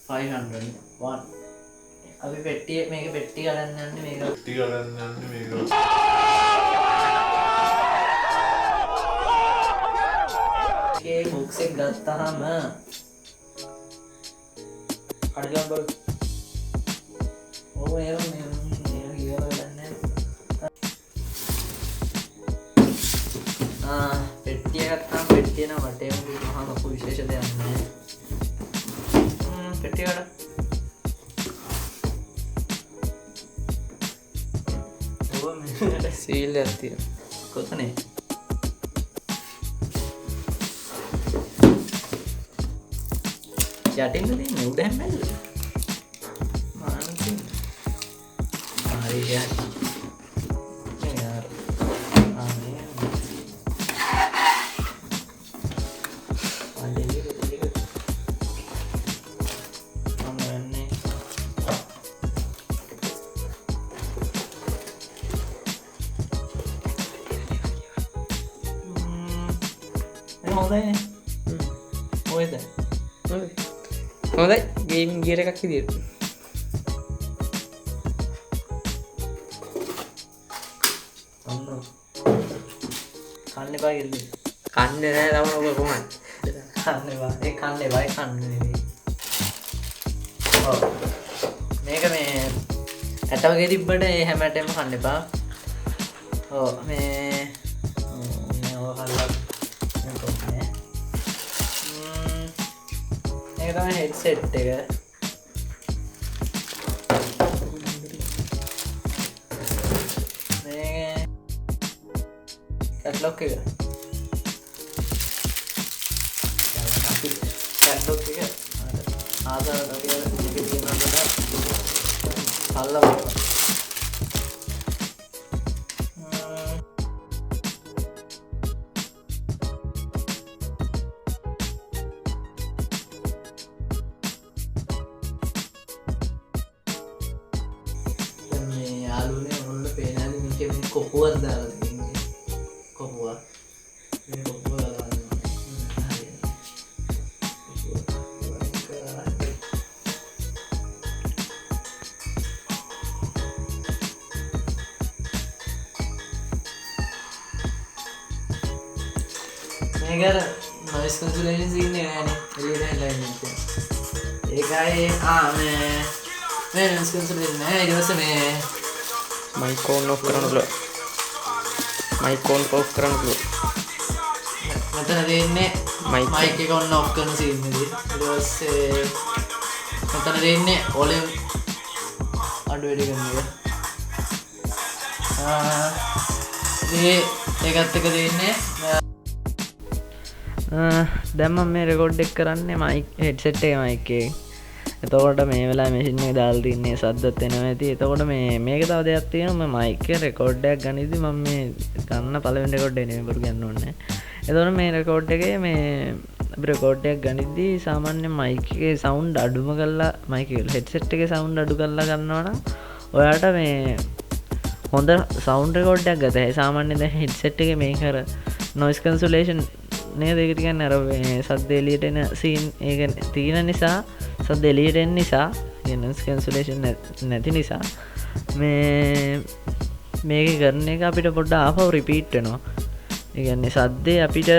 501 අපි පෙට්ටිය මේක පෙට්ටි ගලන්න යන්නේ මේක ඒ බොක්ස් එක ගත්තාම කඩගම් බල ඕක ඒක මේ කියලා ගන්න පෙට්ටිය ගත්තාම පෙට්ටිය නම් වටේම මහා ලොකු විශේෂ දෙයක් නෑ පෙට්ටිය ගන්න සීල් එකක් තියෙනවා කොතනේ යටින්ද තියෙන්නේ උඩ හැමෙල්ල මානසින් හරි යාර හොඳයි ගේමින් ගියර එකක් විදියට කන්න එපා කියලා කන්නේ නැහැ ළම ඔබ කොහොමද කන්න එපා ඒ කන්න එපා කන්න නෙවෙයි ඔව් මේක මේ ඇට වගේ තිබ්බට ඒ හැම ඇටෙම කන්න එපා ඔව් මේ ඔය හල්ලා මේක තමයි හෙඩ්සෙට් එක මේ කැටලොග් එක කැටලොග් එක ආදාර වගේ දෙක තියෙනකොට අල්ලමු කොපුවක් දාලා තියෙන්නේ කොපුවක් මේ කොපුව දාලා මේක අර noise cancellation scene එක නෑනේ එළියට හැලලා ඉන්නේ ඒකයි මේ noise cancellation නෑ ඊට පස්සේ මේ mic on off කරන්න පුළුවන් mic on off කරන්න පුළුවන් මෙතන දෙන්නේ mic එක on off කරන scene එකේ ඊට පස්සේ මෙතන දෙන්නේ volume අඩු වැඩි කරන එක ඒකත් එක දෙන්නේ දැන් මම මේ රෙකෝඩ් එක කරන්නේ mic headset එකේ mic එකේ එතකොට මේ වෙලාවේ මැෂින් එක දාලා තින්නේ සද්දත් එනවා ඇති. එතකොට මේක තව දෙයක් තියෙනවා මම mic එක රෙකෝඩ් එකක් ගනිද්දි මම මේ ගන්න පළවෙනි රෙකෝඩ් එක නෙමෙයි බරු ගන්න ඕනේ. එතකොට මේ රෙකෝඩ් එකේ මේ අපි රෙකෝඩ් එකක් ගනිද්දි සාමාන්‍ය mic එකේ sound අඩුම කරලා mic එක headset එකේ sound අඩු කරලා ගන්නවා නම් ඔයාට මේ හොඳ sound record එකක් ගත හැකියි. සාමාන්‍ය දැන් headset එකේ මේක අර noise cancellation නේද ඒක කියන්නේ අර සද්ද එළියට එන scene ඒක තියෙන නිසා සද්ද එළියට එන නිසා noise cancellation නැති නිසා මේක කරන එක අපිට පොඩ්ඩක් ආපහු රිපීට් වෙනවා. ඒ කියන්නේ සද්දේ අපිට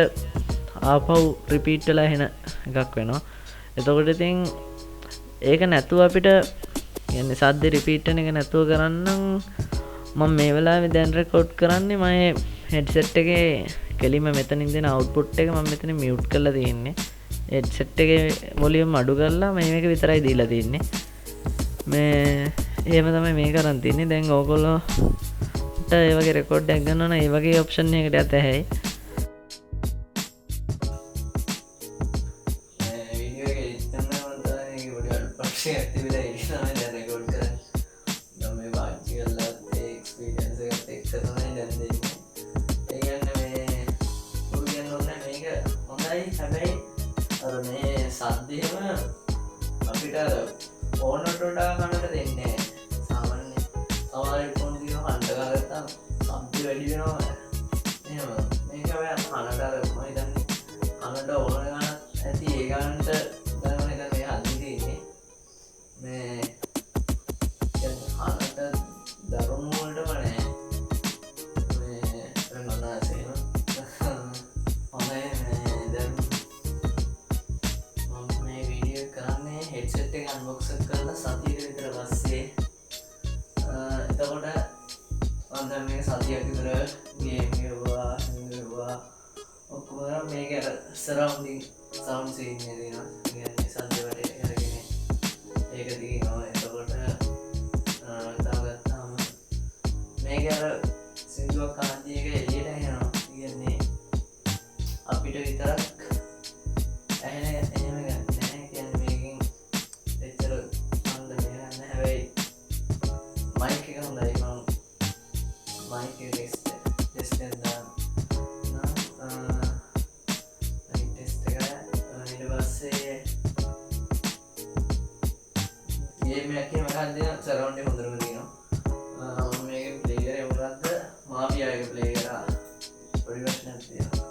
ආපහු රිපීට් වෙලා එන එකක් වෙනවා. එතකොට ඉතින් ඒක නැතුව අපිට කියන්නේ සද්දේ රිපීට් වෙන එක නැතුව කරන්නම් මම මේ වෙලාවේ දැන් රෙකෝඩ් කරන්නේ මම headset එකේ කෙලිම මෙතනින් දෙන output එක මම මෙතන mute කරලා තියෙන්නේ. headset එකේ volume අඩු කරලා මේක විතරයි දීලා තියෙන්නේ. මේ එහෙම තමයි මේක කරන් තින්නේ. දැන් ඕගොල්ලෝට ඒ වගේ රෙකෝඩ් එකක් ගන්නවා නම් ඒ වගේ ඔප්ෂන් එකකට යත හැයි. වීඩියෝ එක එඩිට් කරනවා නම් ඒක පොඩි අඩුපාඩුවක් තිබිලා ඒක තමයි දැන් රෙකෝඩ් කරන්නේ. මම මේ වාචි කරලා ඒ එක්ස්පීරියන්ස් එකත් එක්ක තමයි දැන් දෙන්නේ. ඒ කියන්නේ මේ පුරුගෙන ඕනේ මේක හොඳයි හැබැයි අර මේ සද්දේම අපිට ඕනට වඩා කනට දෙන්නේ සාමාන්‍ය සමහර ෆෝන් දින හඬ ගත්තා සද්ද වැඩි වෙනවා එහෙම මේක ඔය කනට අර මම හිතන්නේ කනට ඕන ගන්න ඇති ඒ ගන්නට දැන් මම හිතන්නේ මේ හදින් තියෙන්නේ සතියක් විතර ගේම් ගෙවුවා ඔක්කොම මේක අර සරවුන්ඩින් සවුන්ඩ් සීන් එක දෙනවා කියන්නේ සද්දවට අරගෙන ඒක දිනනවා එතකොට තව ගත්තාම මේක අර සින්දුවක් කාන්ති එක එළියට එනවා කියන්නේ අපිට විතරක් ඇහෙන එහෙම ගන්න නැහැ කියන්නේ මේකෙන් එච්චර මන්ද මේ ගන්න හැබැයි මයික් එක හොඳයි මම මයික් එක ටෙස්ට් එකෙන් දාන්න ටෙස්ට් එක ඊට පස්සේ ගේම් එකක් එහෙම ගන්න සරවුන්ඩ් එක හොඳටම තියෙනවා මම මේකේ ප්ලේ කරේ මොකද්ද මාෆියා එක ප්ලේ කරා පොඩි ප්‍රශ්නයක් තියෙනවා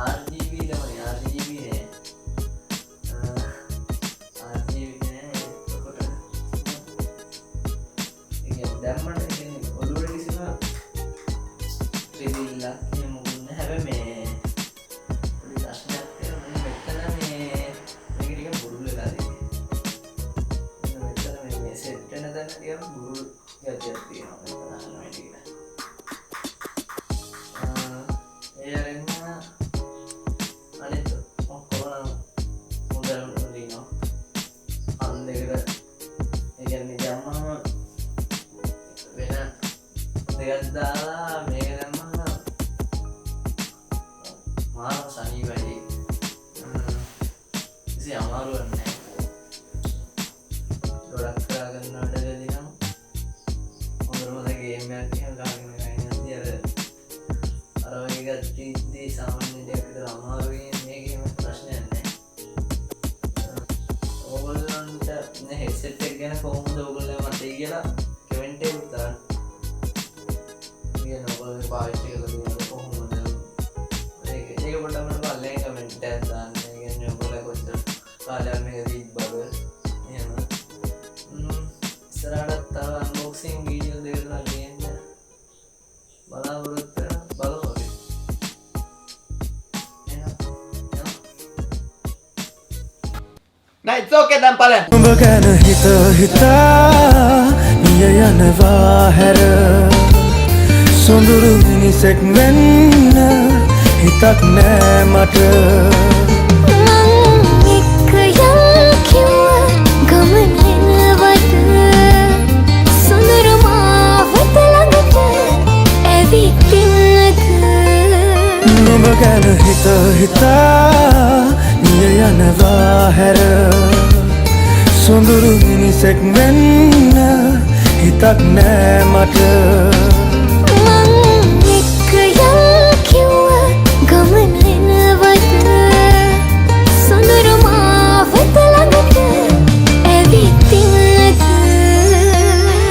RGB තමයි RGB නේ RGB නේ එතකොට ඒක දැම්මට ඉතින් ඔළුවට කිසිම රිවිල්ලක් එහෙම මොකුත් නැහැ හැබැයි මේ පොඩි ප්‍රශ්නයක් තියෙනවා මෙතන මේ මේක ටික බුරුල් වෙලා තියෙන්නේ මෙතන මේ සෙට් වෙන තැන ටික බුරුල් ගැටියක් තියෙනවා මෙතන අහනවා ටික ඒ අරගෙන අනිත් ඔක්කොම හොඳටම දිනනවා අන් දෙකට ඒ කියන්නේ දැම්මම වෙන දෙයක් දාලා මේක දැම්මම මානව සනීපයි ඉතින් අමාරුවක් නැහැ ගොඩක් කරා ගන්න වැඩකදී නම් හොඳම ගේම් එකක් එහෙම ගහගෙන ගන්නේ අර වගේ ගත්තී සාමාන්‍ය දෙයකට අමාරුයි මේකේම ප්‍රශ්නයක් නැහැ ඕගොල්ලන්ට මේ හෙඩ්සෙට් එක ගැන කොහොමද ඕගොල්ලෝ මතේ කියලා කමෙන්ට් එකේ දාන්න කියන ඕගොල්ලෝ පාවිච්චි කරලා කොහොමද ඒක පොඩ්ඩක් මට පල්ලෙන් කමෙන්ට් එකක් දාන්න ඒ කියන්නේ ඔයගොල්ලෝ කොච්චර කාලයක් මේක තිබ්බද එහෙම ඉස්සරහට තව අන්බොක්සිං වීඩියෝ දෙකක් ගන්න බලාපොරොත්තු බලමු Nah, it's okay dan palen. උඹ ගැන හිත හිතා මිය යනවා හැර සොඳුරු මිනිසෙක් වෙන්න හිතක් නෑ මට මං එක්ක යන් කිව්ව ගමනෙනවට සොඳුරු මාවත ළඟට ඇවිත් ඉන්නද උඹ ගැන හිත හිතා මිය යනවා හැර සොඳුරු මිනිසෙක් වෙන්න හිතක් නෑ මට